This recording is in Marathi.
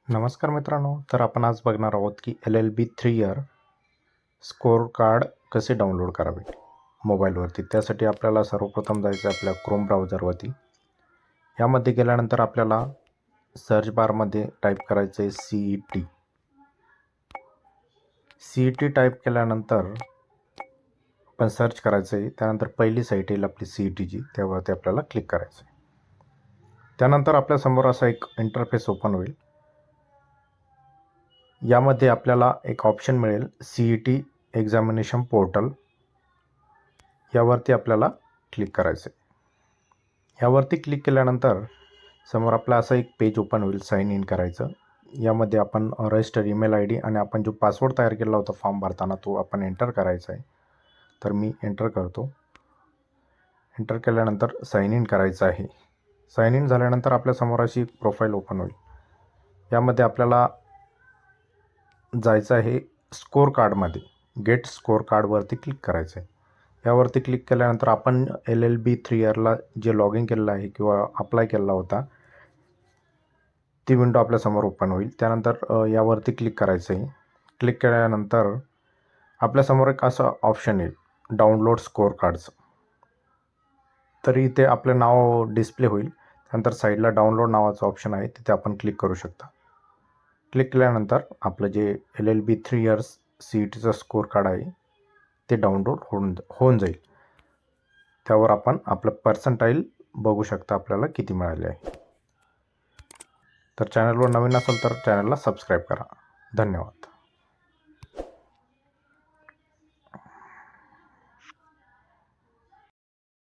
नमस्कार मित्रांनो, तर आपण आज बघणार आहोत की LLB 3 इयर स्कोर कार्ड कसे डाउनलोड करावे मोबाईलवरती. त्यासाठी आपल्याला सर्वप्रथम जायचं आहे आपल्या क्रोम ब्राउझरवरती. यामध्ये गेल्यानंतर आपल्याला सर्च बारमध्ये टाईप करायचं आहे CET. CET टाईप केल्यानंतर आपण सर्च करायचं आहे. त्यानंतर पहिली साईट येईल आपली CETची, त्यावरती आपल्याला क्लिक करायचं आहे. त्यानंतर आपल्यासमोर असा एक इंटरफेस ओपन होईल. यामध्ये आपल्याला एक ऑप्शन मिळेल CET एक्झामिनेशन पोर्टल. यावरती आपल्याला क्लिक करायचं आहे. यावरती क्लिक केल्यानंतर समोर आपला असं एक पेज ओपन होईल, साइन इन करायचं. यामध्ये आपण रजिस्टर ईमेल ID आणि आपण जो पासवर्ड तयार केला होता फॉर्म भरताना तो आपण एंटर करायचा आहे. तर मी एंटर करतो. एंटर केल्यानंतर साइन इन करायचं आहे. साइन इन झाल्यानंतर आपल्यासमोर अशी एक प्रोफाईल ओपन होईल. यामध्ये आपल्याला जायचं आहे स्कोर कार्डमध्ये. गेट स्कोर कार्डवरती क्लिक करायचं आहे. यावरती क्लिक केल्यानंतर आपण LLB 3 इयरला जे लॉग इन केलेलं आहे किंवा अप्लाय केला होता ती विंडो आपल्यासमोर ओपन होईल. त्यानंतर यावरती क्लिक करायचं आहे. क्लिक केल्यानंतर आपल्यासमोर एक असं ऑप्शन येईल डाउनलोड स्कोर कार्डचं. तर इथे आपलं नाव डिस्प्ले होईल. त्यानंतर साईडला डाउनलोड नावाचं ऑप्शन आहे, तिथे आपण क्लिक करू शकता. क्लिक केल्यानंतर आपलं जे LLB 3 इयर्स CETचं स्कोर कार्ड आहे ते डाउनलोड होऊन जाईल. त्यावर आपण आपलं पर्सेंटाईल बघू शकता आपल्याला किती मिळाले आहे. तर चॅनलवर नवीन असेल तर चॅनलला सबस्क्राईब करा. धन्यवाद.